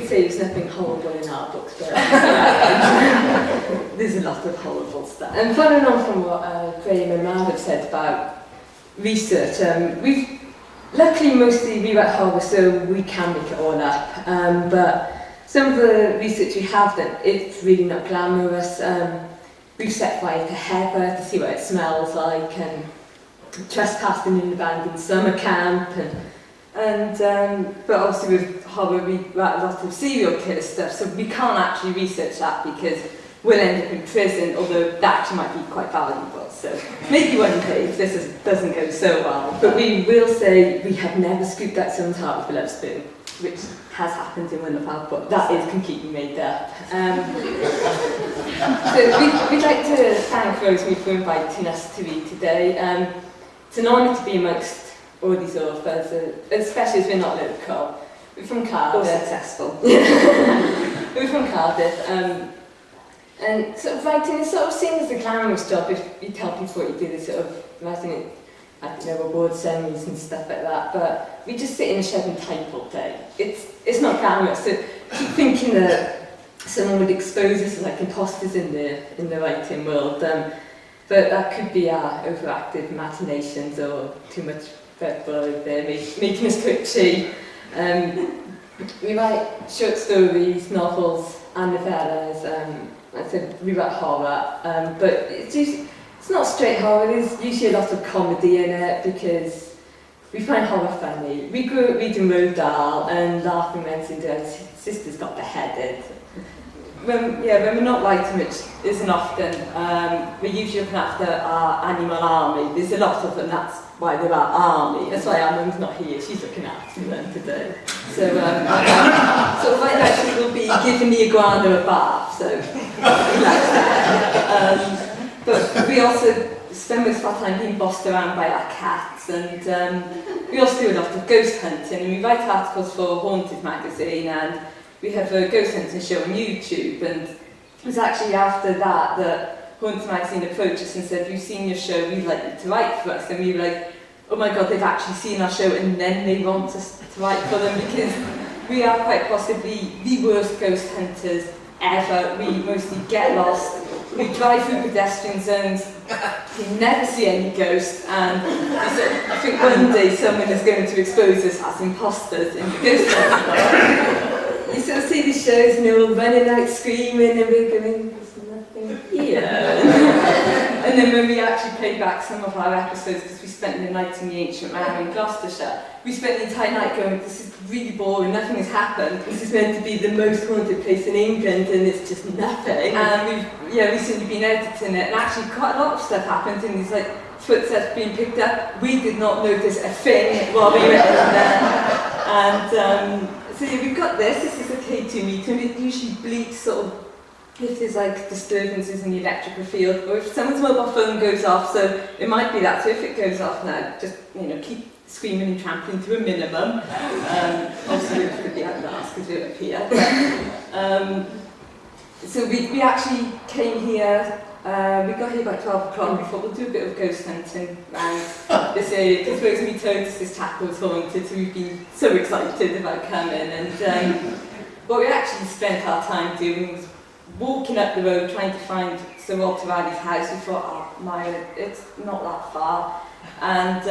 we'd say there's nothing horrible in our books, but there's a lot of horrible stuff. And following on from what Graham and Mad have said about research, we've luckily mostly rewrite horror, so we can make it all up. But some of the research we have done, it's really not glamorous. We've set fire to heather to see what it smells like, and trespassing in an abandoned summer camp, but obviously with horror we write a lot of serial killer stuff, so we can't actually research that because we'll end up in prison, although that actually might be quite valuable. So maybe one day if this doesn't go so well. But we will say we have never scooped out someone's heart with a love spoon, which has happened in one of our books. That is completely made up. So we'd like to thank Rosemary for inviting us to read today. It's an honour to be amongst all these authors, especially as we're not local. We're from Cardiff. Or successful. We're from Cardiff. And sort of writing is sort of seen as a glamorous job if you tell people what you do. They sort of writing it, I don't know, award ceremonies and stuff like that. But we just sit in a shed and type all day. It's not glamorous. So keep thinking that someone would expose us as like imposters in the writing world. But that could be our overactive imaginations or too much Budleigh there making us twitchy. We write short stories, novels, and novellas. I said we write horror, but it's not straight horror. There's usually a lot of comedy in it because we find horror funny. We grew up reading Roald Dahl and laughing when Cinderella's sisters got beheaded. When we're not writing, which isn't often, we're usually looking after our animal army. There's a lot of them, that's why they're our army. That's why our mum's not here, she's looking after them today. So, so right now she will be giving the iguana a bath, so relax there. But we also spend most of our time being bossed around by our cats, and we also do a lot of ghost hunting, and we write articles for Haunted magazine, and we have a ghost hunting show on YouTube, and it was actually after that Haunted magazine approached us and said, "We've seen your show, we'd like you to write for us." And we were like, oh my god, they've actually seen our show and then they want us to write for them, because we are quite possibly the worst ghost hunters ever. We mostly get lost, we drive through pedestrian zones, we never see any ghosts, and I think one day someone is going to expose us as imposters in the ghost hunting. You sort of see these shows and they're all running out screaming and we're going, there's nothing here. And then when we actually play back some of our episodes, because we spent the night in the ancient manor in Gloucestershire, we spent the entire night going, this is really boring, nothing has happened. This is meant to be the most haunted place in England and it's just nothing. And we've recently been editing it, and actually quite a lot of stuff happened, and there's like footsteps being picked up. We did not notice a thing while we were in there. And so yeah, we've got this is a K2 meter, and it usually bleeps sort of if there's like disturbances in the electrical field, or if someone's mobile phone goes off, so it might be that. So if it goes off now, just keep screaming and trampling to a minimum. Also, it could be at last because we're up here. So we actually came here. We got here about 12 o'clock. We thought we'll do a bit of ghost hunting around this area, because Rosemary told us this chapel was haunted, so we've been so excited about coming. And what we actually spent our time doing was walking up the road trying to find Sir Walter Raleigh's house. We thought, oh, Maya, it's not that far. And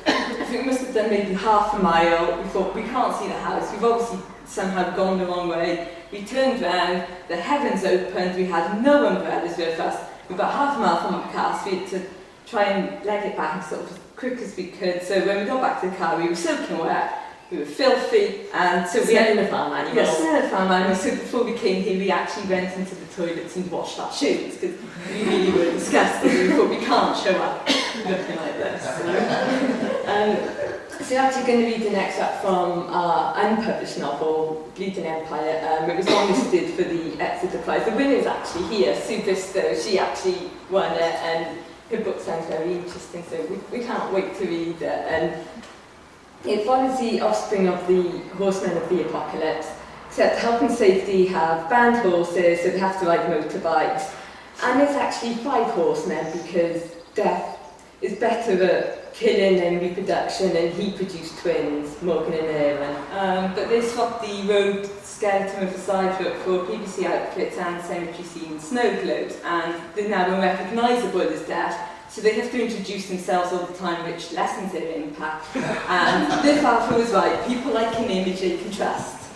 I think we must have done maybe half a mile. We thought, we can't see the house. We've obviously somehow gone the wrong way. We turned round, the heavens opened, we had no umbrellas with us. We were about half a mile from our car, so we had to try and leg it back sort of as quick as we could. So when we got back to the car, we were soaking wet, we were filthy, and so we had a farm animal. Yes, a farm animal. So before we came here, we actually went into the toilets and washed our shoes, because we really were disgusted. We thought, we can't show up looking like this. So you're actually going to read an extract from our unpublished novel, Bleeding Empire. It was long-listed for the Exeter Prize. The winner is actually here, Sue Bristow. She actually won it, and her book sounds very interesting, so we can't wait to read it. And it follows the offspring of the horsemen of the apocalypse, except health and safety have banned horses, so they have to ride motorbikes. And there's actually 5 horsemen, because death is better at killing and reproduction, and he produced twins, Morgan and Aaron. But they swapped the road skeleton of a sidewalk for BBC outfits and cemetery scene snow globes, and they're now unrecognisable as deaf, so they have to introduce themselves all the time, which lessens their impact. And their father was right, people like an image they can trust.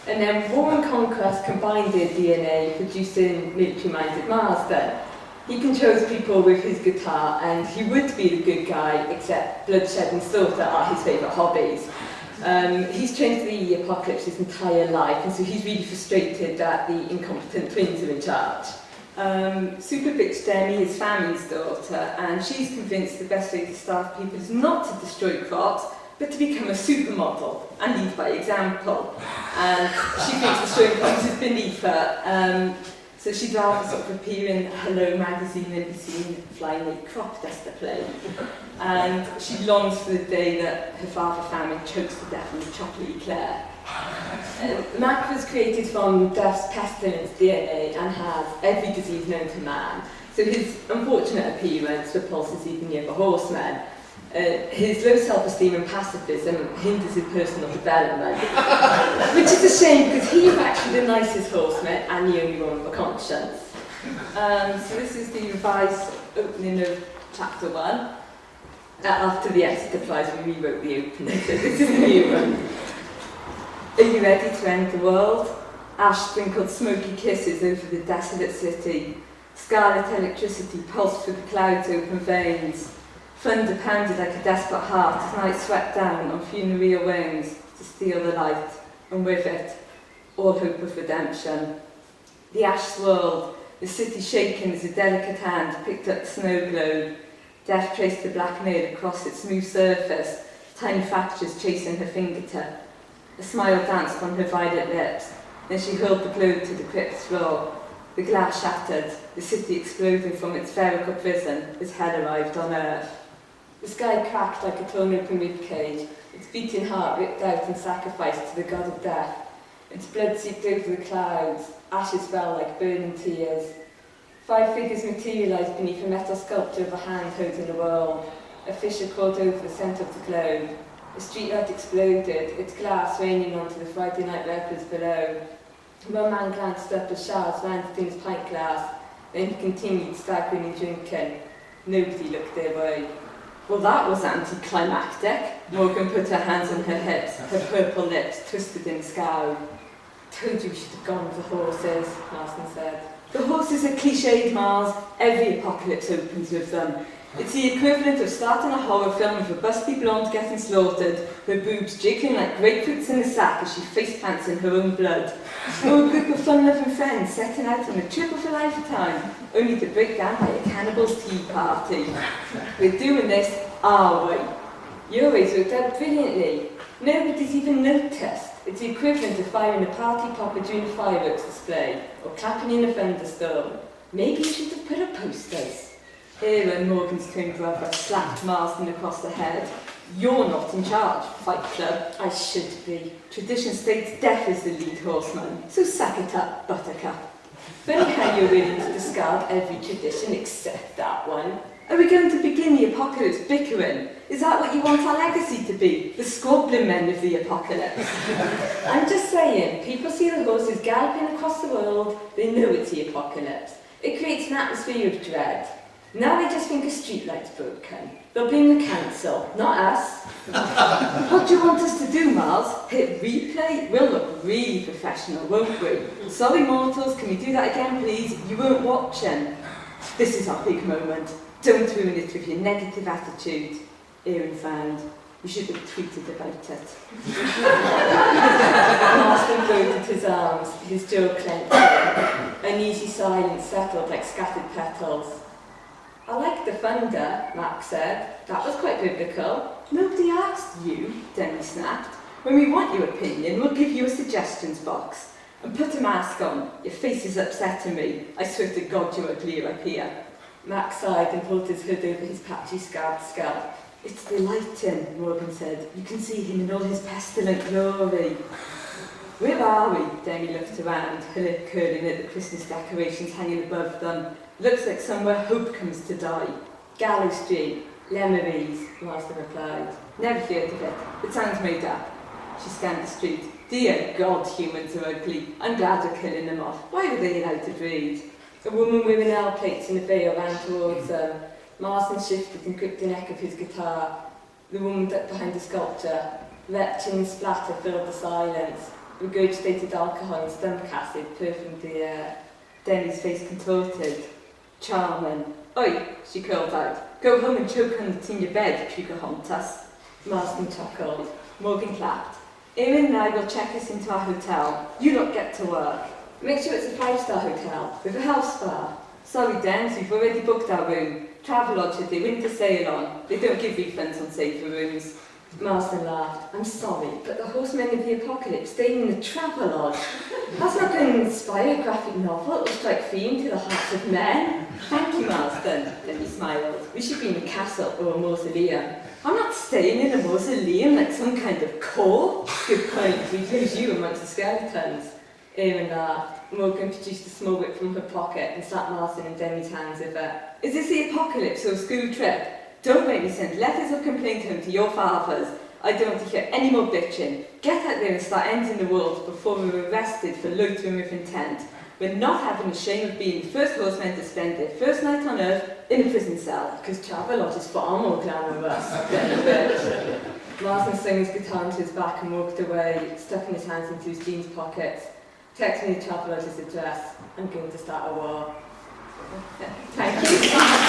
And then war and conquest combined their DNA, producing military-minded Marsden. He controls people with his guitar, and he would be the good guy, except bloodshed and slaughter are his favourite hobbies. He's trained for the apocalypse his entire life, and so he's really frustrated that the incompetent twins are in charge. Super Bitch Demi is family's daughter, and she's convinced the best way to starve people is not to destroy crops, but to become a supermodel and lead by example. And she thinks destroying crops is beneath her. So she'd rather sort of appear in Hello magazine and be seen flying a crop duster plane. And she longs for the day that her father famine chokes to death on a chocolate eclair. Mac was created from Death's pestilence DNA and has every disease known to man. So his unfortunate appearance repulses even the other horsemen. His low self-esteem and pacifism hinders his personal development, which is a shame because he's actually the nicest horseman and the only one with a conscience. So this is the revised opening of chapter 1. After the Exeter Prize, we rewrote the opening, so this is the new one. Are you ready to end the world? Ash sprinkled smoky kisses over the desolate city. Scarlet electricity pulsed through the clouds' open veins. Thunder pounded like a desperate heart as night swept down on funereal wings to steal the light, and with it, all hope of redemption. The ash swirled, the city shaken as a delicate hand picked up the snow globe. Death traced the black nail across its smooth surface, tiny fractures chasing her fingertip. A smile danced on her violet lips, then she hurled the globe to the crypt's floor. The glass shattered, the city exploding from its spherical prison as hell arrived on Earth. The sky cracked like a torn-open ribcage, its beating heart ripped out and sacrificed to the god of death. Its blood seeped over the clouds, ashes fell like burning tears. 5 figures materialised beneath a metal sculpture of a hand holding the world. A fissure crawled over the centre of the globe. A streetlight exploded, its glass raining onto the Friday night records below. One man glanced up as shards landed in his pint glass, then he continued staggering and drinking. Nobody looked their way. Well, that was anticlimactic. Morgan put her hands on her hips, her purple lips twisted in a scowl. Told you we should have gone with the horses, Marsden said. The horses are cliched, Mars. Every apocalypse opens with them. It's the equivalent of starting a horror film with a busty blonde getting slaughtered, her boobs jiggling like grapefruits in a sack as she face plants in her own blood. Or a group of fun-loving friends setting out on a trip of a lifetime, only to break down by a cannibal's tea party. We're doing this our way. Your ways worked out brilliantly. Nobody's even noticed. It's the equivalent of firing a party popper during a fireworks display, or clapping in a thunderstorm. Maybe you should have put up posters. Aaron, Morgan's twin brother, slapped Marsden across the head. You're not in charge, Fight Club. I should be. Tradition states death is the lead horseman, so suck it up, Buttercup. Funny how you're willing to discard every tradition except that one. Are we going to begin the apocalypse bickering? Is that what you want our legacy to be? The squabbling men of the apocalypse? I'm just saying, people see the horses galloping across the world, they know it's the apocalypse. It creates an atmosphere of dread. Now they just think a streetlight's broken. They'll blame the council, not us. What do you want us to do, Miles? Hit replay? We'll look really professional, won't we? Sorry, mortals, can we do that again, please? You weren't watching. This is our big moment. Don't ruin it with your negative attitude. Aaron found. We should have tweeted about it. Marsden folded his arms, his jaw clenched. Uneasy silence settled like scattered petals. I like the thunder, Max said. That was quite biblical. Nobody asked you, Demi snapped. When we want your opinion, we'll give you a suggestions box. And put a mask on. Your face is upsetting me. I swear to God you're uglier up here. Max sighed and pulled his hood over his patchy scarred skull. It's the lighting, Morgan said. You can see him in all his pestilent glory. Where are we? Demi looked around, her lip curling at the Christmas decorations hanging above them. Looks like somewhere hope comes to die. Gallows Street, Lemeries, Marsden replied. Never heard of it. It sounds made up. She scanned the street. Dear God, humans are ugly. I'm glad we're killing them off. Why were they allowed to breed? A woman with nail plates in a veil ran towards them. Marsden shifted and gripped the neck of his guitar. The woman ducked behind the sculpture. Retching and splatter filled the silence. Regurgitated alcohol and stomach acid perfumed the air. Demi's face contorted. Charming. Oi, she called out. Go home and choke on it in your bed, Pocahontas. Marsden chuckled. Morgan clapped. Erin and I will check us into our hotel. You lot get to work. Make sure it's a 5-star hotel with a house spa. Sorry, Dems, we've already booked our room. Travelodge had their winter sale on. They don't give refunds on safer rooms. Marsden laughed. I'm sorry, but the horsemen of the apocalypse staying in the Travelodge. That's not going to inspire a graphic novel. It will strike fear into the hearts of men. Thank you, Marsden. Then he smiled. We should be in a castle or a mausoleum. I'm not staying in a mausoleum like some kind of core. Good point. We'd lose you amongst the skeletons. Erin laughed. Morgan produced a small whip from her pocket and slapped Marsden and Demi's hands with it. Is this the apocalypse or a school trip? Don't make me send letters of complaint home to your fathers. I don't want to hear any more bitching. Get out there and start ending the world before we're arrested for loitering with intent. We're not having the shame of being the first horsemen to spend their first night on Earth in a prison cell. Because Travelodge is far more glamorous than a bitch. Marsden slung his guitar into his back and walked away, stuffing his hands into his jeans pockets. Text me Travelodge's address. I'm going to start a war. Thank you.